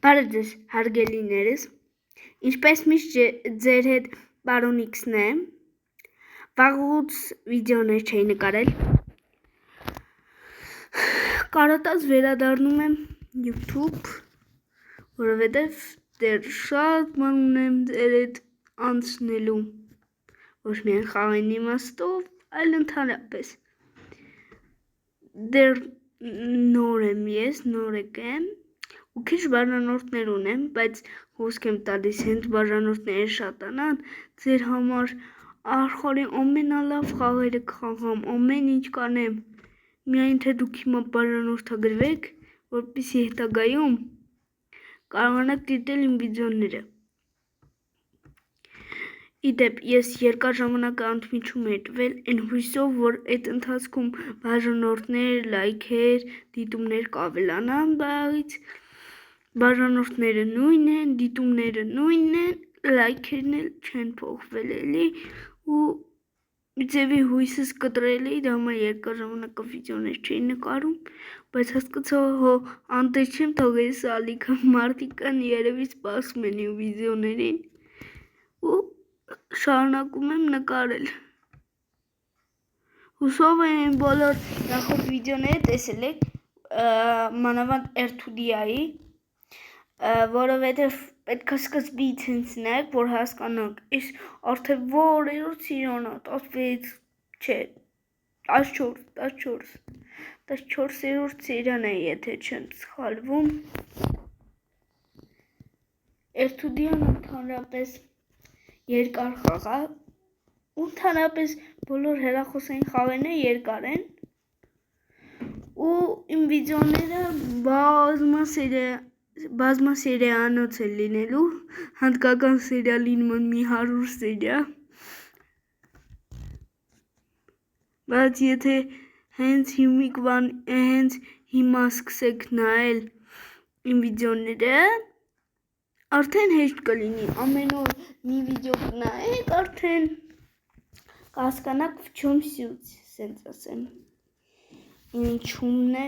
Բարև ձեզ հարգելիներս, ինչպես միշտ ձեր հետ պարոն X-ն է, վաղուց վիդեոներ չէի նկարել, կարոտած վերադառնում եմ YouTube, որովհետև դեռ շատ բան ունեմ ձեր հետ անցնելու, ոչ միայն խաղային իմաստով, այլ ընդհանրապես, դեռ նոր եմ ես, նոր եկեմ, ու քիչ բաժանորդներ ունեմ, բայց հոսք եմ տալիս հենց բաժանորդները շատանան, ձեր համար աշխարհի ամենալավ խաղերը կխաղամ, ամեն ինչ կանեմ, միայն թե դուք հիմա բաժանորդագրվեք, որպեսզի հետագայում կարողանաք դիտել իմ վիդեոները։ Իդեպ, ես երկար ժամանակ ընդմիջում եմ տվել այն հույսով, որ այդ ընթացքում բաժանորդներ, լայքեր, դիտումներ կավելանան, բայց բաժանորդները նույնն են, դիտումները նույնն են, լայքերն էլ չեն փոխվել էլի ու ձևի հույսս կտրել էի, դա համար երկար ժամանակ վիդեոներ չէի նկարում, բայց հասկացա, հո անտես չեմ թողել սալիկը, մարդիկ կան երևի սպասում են իմ վիդեոներին ու շարունակում եմ նկարել։ Հուսով եմ բոլոր նախորդ վիդեոները տեսել եք, մանավանդ R2D-ի, որովհետև պետք է սկզբից հենց նայեք, որ հասկանաք, այս արդեն որերորդ սիրոն է, 16, չէ, 14-րդ սերիան է, եթե չեմ սխալվում։ R2D-ն ընդհանրապես երկար խաղ է, ու ընդհանրապես բոլոր հեռախոսային խաղերները երկար են, ու իմ վիդեոները բազմասերիանոց են լինելու, հնդկական սերիա լինում մի 100 սերիա, բայց եթե հենց հիմա սկսեք նայել իմ վիդեոները, արդեն հեշտ կլինի, ամեն օր մի վիդեո կնայեք, արդեն կհասկանաք в чем суть, սենց ասեմ, ինչումն է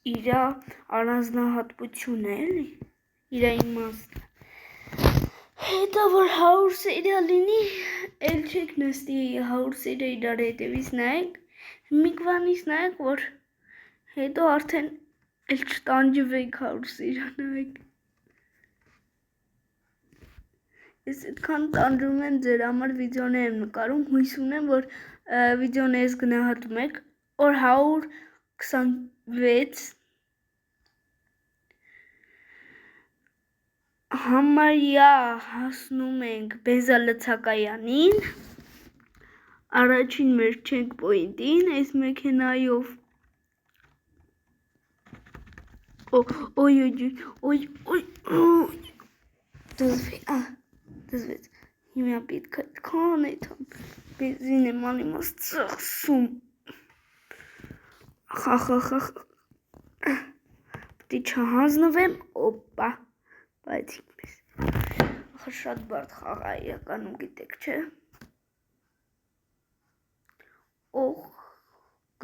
իրա առանձնահատկությունը էլի, իրա իմաստը, հետո որ 100 սերիա լինի, էլ չեք նստի 100 սերիա իրար հետևից նայեք, մի կվանից նայեք, որ հետո արդեն էլ չտանջվեք 100 սերիա նայեք, ես այդքան տանջում եմ ձեր համար վիդեոներ եմ նկարում, հույս ունեմ, որ վիդեոներս գնահատում եք, որ 126 համարյա հասնում ենք բենզալցակայանին, առաջին մեր չեքպոինտին, այս մեքենայով, դզվեց, հիմա պետք է այդքան այդքան բենզին եմ անիմաց ծախսում, պտի չհանձնվեմ, օպա, բայց ինպես, ախր շատ բարդ խաղ է իրականում գիտեք, չէ, օխ,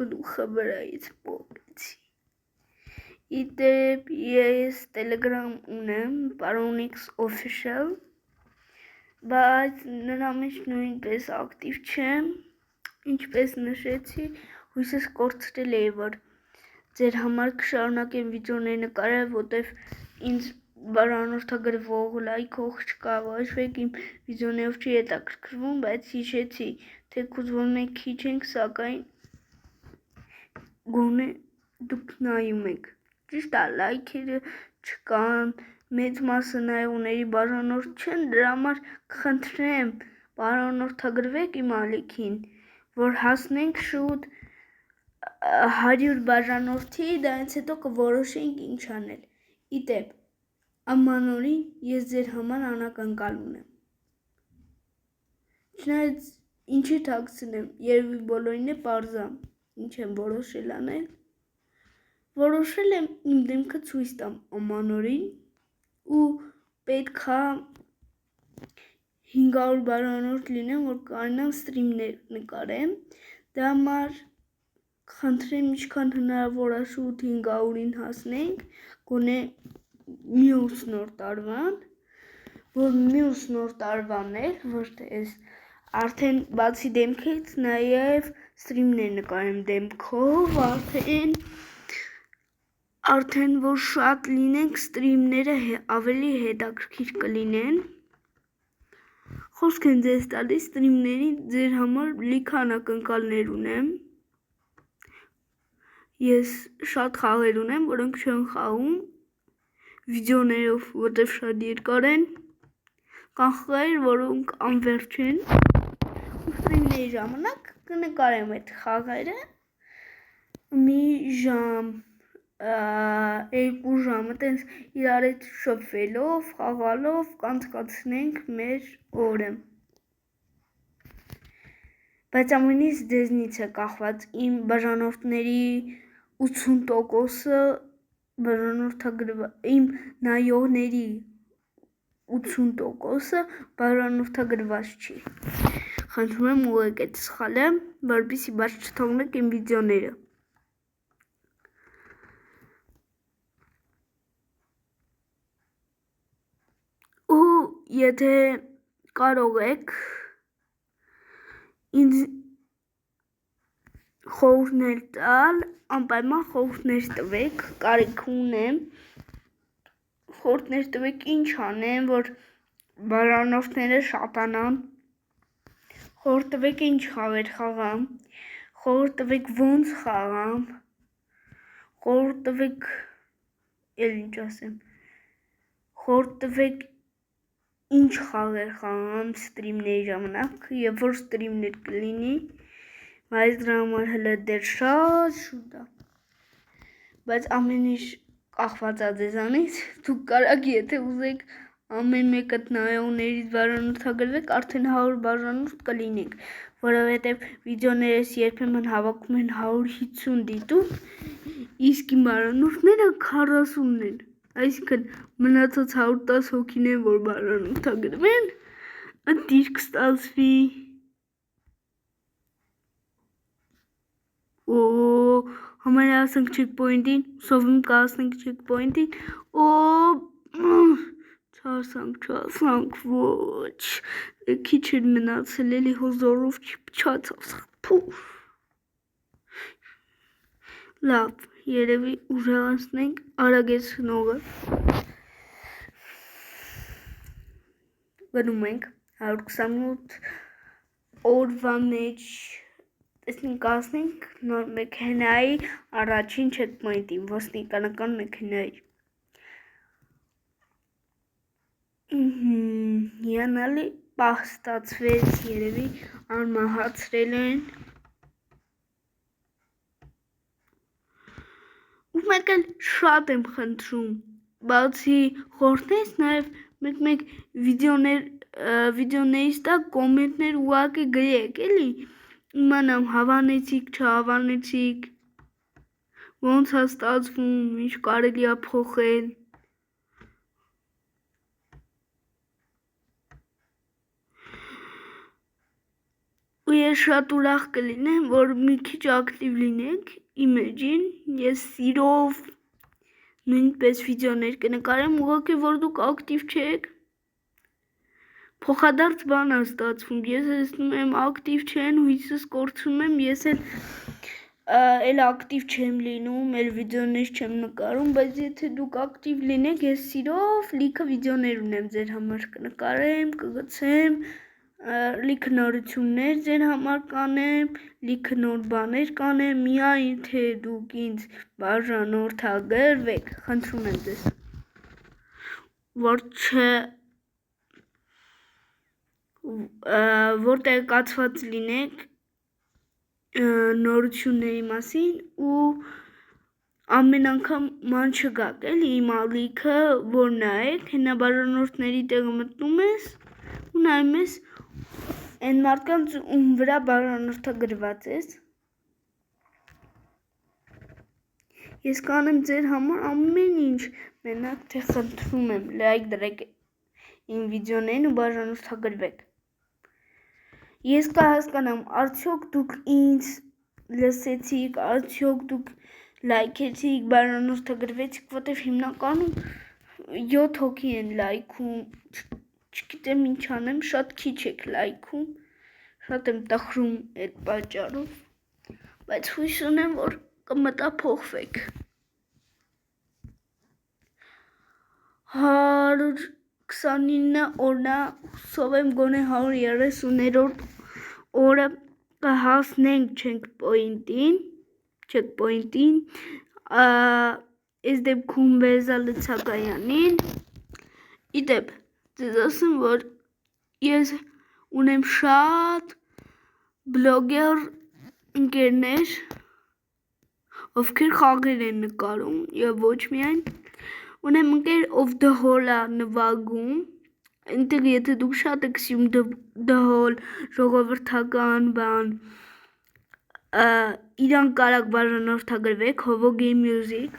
գլուխը վրայից պոկեցի, իդեպ ես տելեգրամ ունեմ, պարոն X official, բայց նրա մեջ նույնպես ակտիվ չեմ, ինչպես նշեցի, հույսս կորցրել էի, որ ձեր համար կշարունակեմ վիդեոներ նկարել, որտև ինձ բաժանորդագրվող, լայքող չկա, ոչ մեկ իմ վիդեոներով չի հետաքրքրվում, բայց հիշեցի, թեկուզ որ մենք քիչ ենք, սակայն գոնե դուք նայում եք, ճիշտ է, լայքերը չկան, մեծ մասը նայողների բաժանորդ չեն, դրա համար կխնդրեմ, բաժանորդագրվեք իմ ալիքին, որ հասնենք շուտ 100 բաժանորդի, դրանից հետո կորոշենք ինչ անել, իդեպ, ամանորին ես ձեր համար անակնկալ ունեմ, չնայած ինչի թաքցնեմ, երևի բոլորին է պարզա, ինչ եմ որոշել անել, որոշել եմ իմ դեմքը ցույց տամ ամանորին ու պետքա 500 բաժանորդ լինեմ, որ կարողանամ ստրիմներ նկարեմ, դա համար Խնդրեմ ինչքան հնարավոր է շուտ 500-ին հասնենք, գոնե մյուս նոր տարվան, որ մյուս նոր տարվան էր, որ այս արդեն բացի դեմքից նաև ստրիմներ նկարեմ դեմքով, արդեն որ շատ լինենք ստրիմները ավելի հետաքրքիր կլինեն։ Խոսք եմ ձեզ տալիս ստրիմների ձեր համար լիքը անակնկալներ ունեմ։ Ես շատ խաղեր ունեմ, որոնք չեն խաղում վիդեոներով, որտև շատ երկար են, կան խաղեր, որոնք անվերջ են, ու ստրիմների ժամանակ կնկարեմ այդ խաղերը մի ժամ, 2 ժամ, այտենց իրար հետ շփվելով, խաղալով կանցկացնենք մեր օրը։ Բայց ամենից ձեզնից է կախված իմ բաժանորդների 80%-ը իմ նայողների 80%-ը բաժանորդագրված չի։ Խնդրում եմ ուղղեք այդ սխալը, որպեսզի բաց չթողնեք իմ վիդեոները։ Ու եթե կարող եք ինձ խորհուրդներ տալ, անպայման խորհուրդներ տվեք, կարիք ունեմ, խորհուրդներ տվեք ինչ անեմ, որ բաժանորդները շատանան, խորհուրդ տվեք ինչ խաղեր խաղամ, խորհուրդ տվեք ոնց խաղամ, խորհուրդ տվեք ինչ ասեմ, խորհուրդ տվեք ինչ խաղեր խաղամ ստրիմների ժամանակ, երբ որ ստրիմներ կլինի, բայց դրա համար հələ դեռ շատ շուտ է, բայց ամեն ինչ կախված է ձեզանից, դուք կարաք եթե ուզեք ամեն մեկը նայողներից բաժանորդագրվեք, արդեն 100 բաժանորդ կլինենք, որովհետև վիդեոներս երբեմն հավաքում են 150 դիտում, իսկ իմ բաժանորդները 40-ն են, այսինքն մնացած 110 հոգին են, որ բաժանորդագրվեն, ընտիր կստացվի։ Համարյա ասենք չեքպոինտին, սովում կհասնենք չեքպոինտին, չասանք, ոչ, քիչ էր մնացել, էլի հոզորով չփչացավ, լավ, երևի ուժեղացնենք արագեց հնողը, գնում ենք 128 օրվա մեջ, տեսնենք կհասնենք նոր մեքենայի առաջին չեքպոինտին, ոստիկանական մեքենայի։ Հիանալի պահ ստացվեց, երևի արմահացրել են։ Ու մեկ էլ շատ եմ խնդրում, բացի խորհուրդներից նաև մեկ վիդեոներից տակ կոմենտներ ուղղակի գրեք, էլի, իմանամ հավանեցիք, չհավանեցիք, ոնց է ստացվում, ինչ կարելի է փոխել։ Ու ես շատ ուրախ կլինեմ, որ մի քիչ ակտիվ լինեք իմ էջին, ես սիրով նույնպես վիդեոներ կնկարեմ, ուղղակի որ դուք ակտիվ չեք, փոխադարձ բան է ստացվում, ես տեսնում եմ ակտիվ չեն, հույսս կորցնում եմ, ես էլ ակտիվ չեմ լինում, էլ վիդեոներ չեմ նկարում, բայց եթե դուք ակտիվ լինեք, ես սիրով լիքը վիդեոներ ունեմ ձեր համար կնկարեմ, կգցեմ, լիքը նորություններ ձեր համար կանեմ, լիքը նոր բաներ կանեմ, միայն թե դուք ինձ բաժանորդագրվեք, խնդրում եմ ձեզ, որ տեղեկացված լինեք նորությունների մասին ու ամեն անգամ ման չգաք, էլի իմ ալիքը, որ նայեք, հենա բաժանորդների տեղը մտնում ես ու նայում ես այն մարդկանց, ում վրա բաժանորդագրված ես։ Ես կանեմ ձեր համար ամեն ինչ, մենակ թե խնդրում եմ, լայք դրեք իմ վիդեոներին ու բաժանորդագրվեք։ Ես կհասկանամ, արդյոք դուք ինձ լսեցիք, արդյոք դուք լայքեցիք, բաժանորդագրվեցիք, որտեվ հիմնականում 7 հոգի են լայքում, չգիտեմ ինչ անեմ, շատ քիչ եք լայքում, շատ եմ տխրում այդ պատճառով, բայց հույս ունեմ, որ կմտափոխվեք։ 129 օրն է, հուսով եմ գոնե 130-րդ օրը կհասնենք checkpoint-ին, այս դեպքում Բեզա լցակայանին։ Իդեպ, ձեզ ասեմ, որ ես ունեմ շատ բլոգեր ընկերներ, ովքեր խաղեր են նկարում եւ ոչ միայն, ունեմ ընկեր, ով դհոլ է նվագում, այնտեղ եթե դուք շատ եք սիրում դհոլ, ժողովրդական բան, իրան կարակ բաժանորդագրվեք, Hovo Game Music։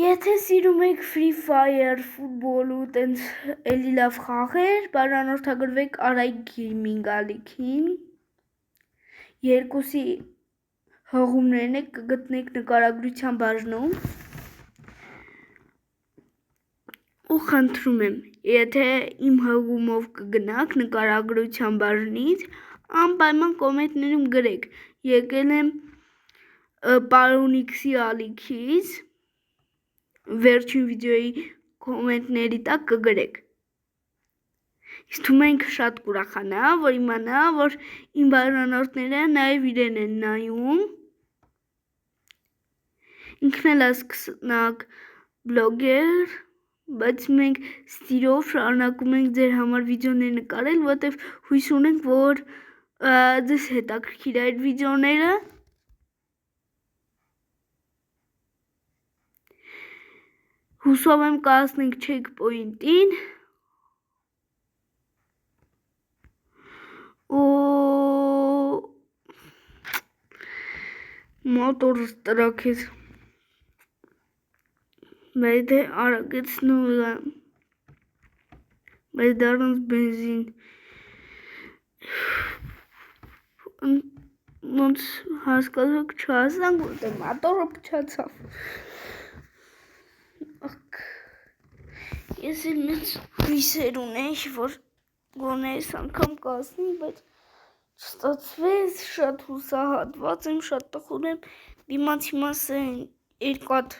Եթե սիրում եք Free Fire, ֆուտբոլ ու տենց էլի լավ խաղեր, բաժանորդագրվեք Արայք Gaming ալիքին, երկուսի հղումներն եք կգտնեք նկարագրության բաժնում, ու խնդրում եմ, եթե իմ հղումով կգնաք նկարագրության բաժնից, անպայման կոմենտներում գրեք, եկել եմ պարոն X-ի ալիքից, վերջին վիդեոյի կոմենտների տակ կգրեք։ Իսկ թվում շատ կուրախանա, որ իմանա, որ իմ բաժանորդները նաև իրեն են նայում, ինքն էլ սկսնակ բլոգեր, բայց մենք ստիրով շարունակում ենք ձեր համար վիդեոներ նկարել, որտև հույս ունենք, որ ձեզ հետաքրքիր է այդ վիդեոները։ Հուսով եմ կհասնենք checkpoint-ին ու մոտորս տրաքեց, բայց դե արագեցնում եմ, բայց դառնց բենզին, ոնց հասկացոք չհասանք, որտեղ մոտորը փչացավ։ Ես էլ մեծ հույսեր ունեի, որ գոնե այս անգամ կհասնի, բայց չստացվեց, շատ հուսահատված եմ, շատ տխուր եմ, դիմացի մասը երկու հատ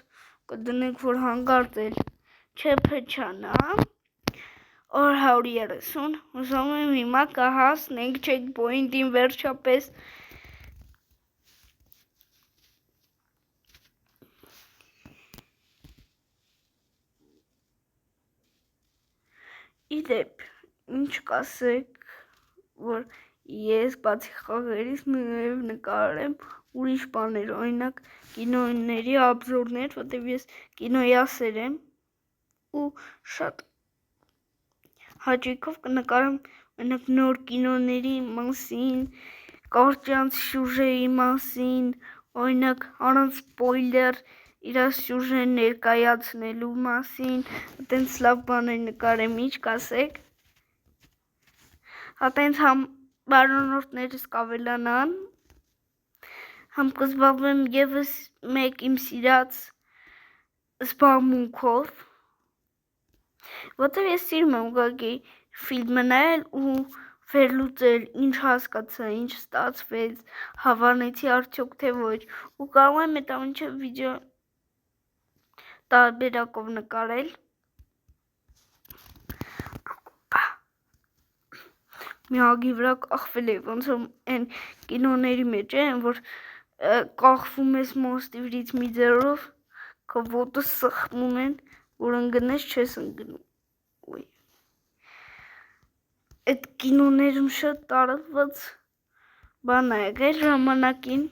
կդնենք, որ հանկարծ էլ չփչանա, օր 130, հուսով եմ հիմա կհասնենք checkpoint-ին վերջապես։ Իդեպ, ինչ կասեք, որ ես բացի խաղերից նաև նկարեմ ուրիշ բաներ, օրինակ կինոների обзорներ, որտեղ ես կինոյի ասեր եմ ու շատ հաճույքով կնկարեմ օրինակ նոր կինոների մասին, կարճանց սյուժեի մասին, օրինակ առանց սպոյլեր իր սյուժեն ներկայացնելու մասին, այտենց լավ բաներ նկարեմ, ինչ կասեք։ Հա տենց համ բաժանորդներս կավելանան, համ կզբաղվեմ եւս մեկ իմ սիրած զբաղմունքով, որտեղ ես սիրում եմ ուղղակի ֆիլմը նայել ու վերլուծել, ինչ հասկացա, ինչ ստացվեց, հավանեցի արդյոք թե ոչ, ու կարող եմ այդ ամենը վիդեո տարբերակով նկարել։ Միագի վրա կախվել է, ոնց որ այն կինոների մեջ են, որ կախվում ես մոստիվրից մի ձեռով, քո ոտը սխմում են, որ ընկնես չես ընկնում։ Այդ կինոներում շատ տարված բան է եղել ժամանակին։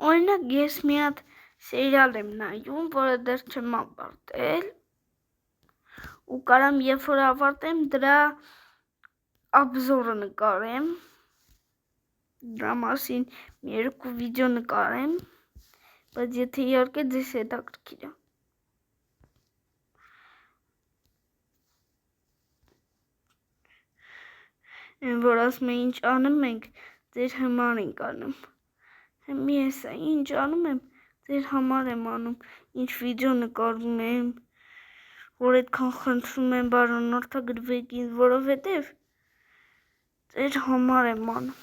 Օրինակ ես մի հատ սերիալ եմ նայում, որը դեռ չեմ ավարտել, ու կարամ երբ որ ավարտեմ դրա обзорը նկարեմ, դրա մասին մի երկու վիդեո նկարեմ, բայց եթե իհարկե ձեզ հետաքրքիր է։ Են որ ասում է ինչ անում ենք, ձեր համար ենք անում։ Մի էսա ինչ անում եմ, ձեր համար եմ անում, ինչ վիդեո նկարում եմ, որ այդքան խնդրում եմ բաժանորդագրվեք ինձ, որովհետև ձեր համար եմ անում,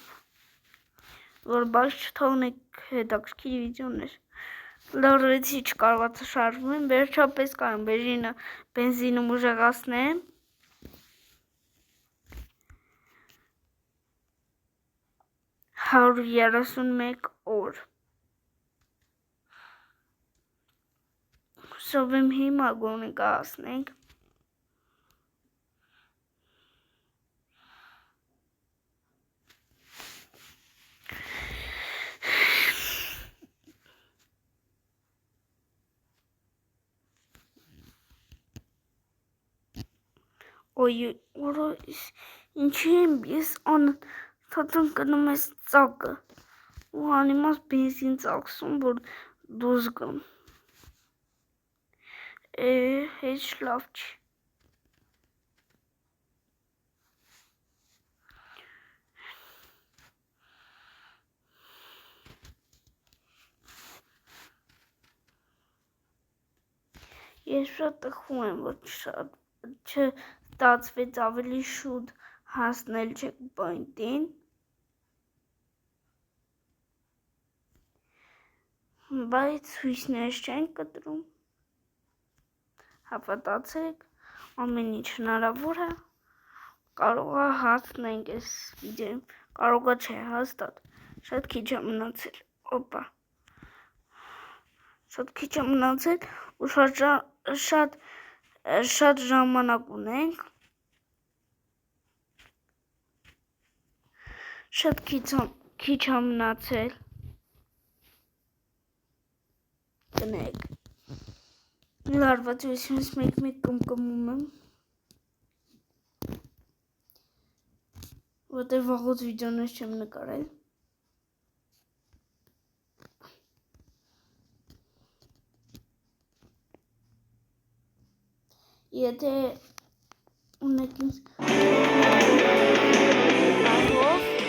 որ բաց չթողնեք հետաքրքիր վիդեոներ։ Լրացի չկարողացա շարժվում եմ, վերջապես կարամ բենզինում ուժեղացնեմ։ 131 օր։ Հուսով եմ հիմա գոնե կհասնենք։ Ոյ, ինչի եմ ես անընդհատ ընկնում ես ծակը ու անիմաց բենզին ծախսում, որ դուրս գամ։ Հեչ լավ չի։ Ես շատ տխում եմ, որ չստացվեց ավելի շուտ հասնել չեքպոինտին, բայց հույսներ չեն կտրում, հավատացեք, ամեն ինչ հնարավոր է, կարող է հասնենք այս վիդեոյում, կարող է չէ, հաստատ, շատ քիչ է մնացել, օպա, շատ քիչ է մնացել ու շատ ժամանակ ունենք, շատ քիչ է մնացել, տնեք, լարվածությունից մեկ կմկմում եմ, որտեղ վաղուց վիդեոներ չեմ նկարել, եթե ունեք ինձ այով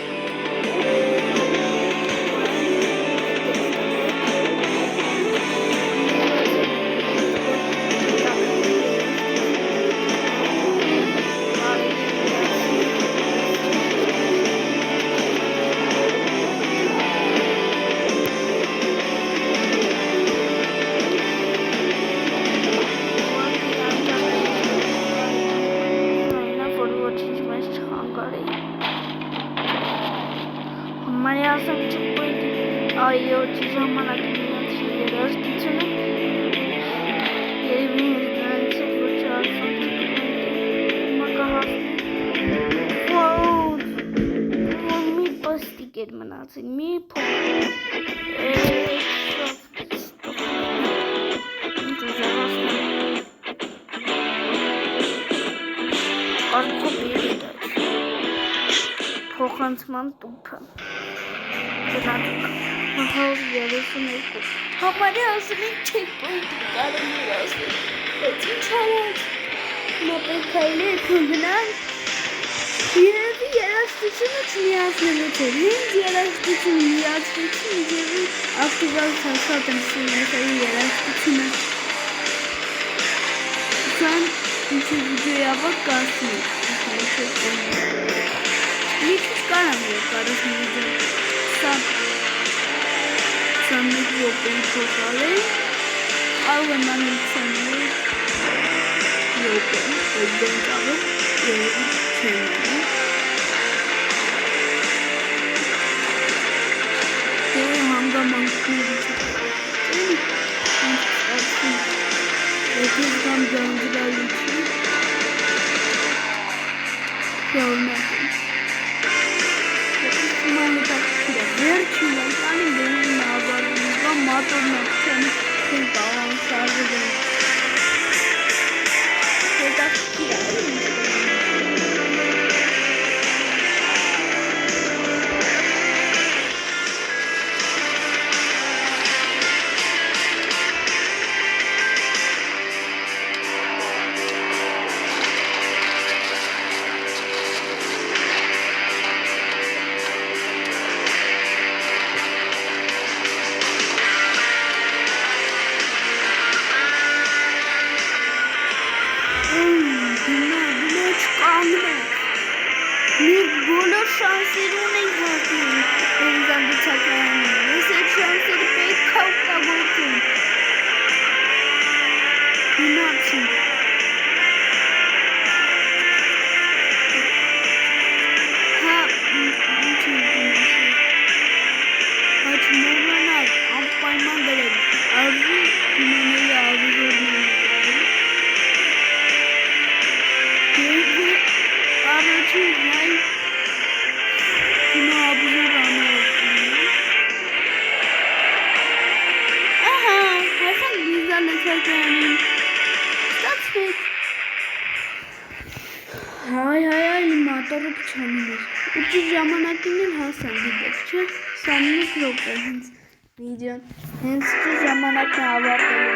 այո, ժամանակի միացրի երաժշտությունը, երևի հենց դրանից է, որ չարսում հիմա կհասնի, մի պստիկ էր մնացել, մի փոքր, փոխանցման տուփը, համարի ասում ենք չեքպոինտի կարելի էր ասել, բայց ինչ արած, հիմա պետք է երկու գնանք, երևի երաժշտությունը չմիացնելու չէ, հենց երաժշտությունը միացվեցին, երևի ակտիվացիան շատ եմ սիրում այս երաժշտությունը, սան ինչի վիդեոյի ավակ կասնի, մի քիչ կարամ երկարս մի վիդեո, 21 րոպեի փոխարեն, կարող եմ անել 21 րոպե, այդ դեն կարող երևի չեմ անում, հանգամանքների եթե զգամ գանդրալիքի, շարունակեմ, վերջին անկանի բերին նավարում, գա մատորնակ չեմ թեն տաղան շարժվում, հետաքրքիր է, Մենք բոլոր շանսեր ունենք հասնում հորիզոնտալին։ Ես այդ շանսերը պետք է օգտագործեմ։ Գնացի։ Հա, ինչ եմ գնացի։ Բայց նորմանալ, անպայման դրեք, արժի գնաների ավիժորները։ Առաջին հայ գնա ավիժոր անողը։ Ահա, հասան վիզա լեցակյանին։ Ստացվեց։ Հայ, իմ մատորը պչանում էր։ Ուջի ժամանակին էլ հասան, գիտեք, չէ, 28 րոպե հենց վիդեոն, հենց ճի ժամանակն ավարտելու է։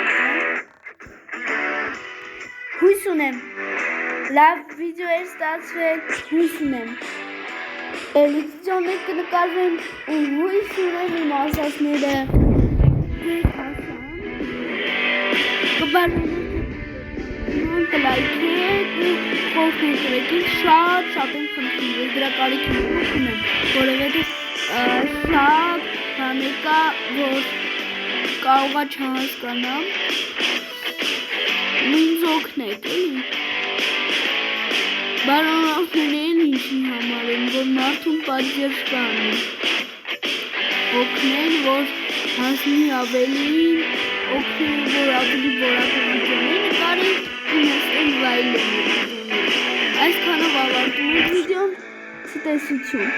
Հույս ունեմ, լավ վիդեո էր ստացվել, հույս ունեմ։ Էլիկցիոններ կնկարվեն ու հույս ունեմ իմ ասածները դեք հասան։ Կբարնոն կլայքեք ու խորքն կրեկին շատ եմ խնդրում, ես դրա կարիքին ունեմ, որովհետև շատ բաներ կա, որ կարողա չհասկանամ, ինձ օգնեք, էլի։ Բարոնախներն ինչի համար են, որ մարդուն պատժեր կանի, օգնեն, որ հասնի ավելին, օգնեն, որ ավելի որակով վիդեոներ նկարեն ու նստեն վայելեն վիդեոներ։ Այսքանով ավարտում եմ վիդեոն, ցտեսություն։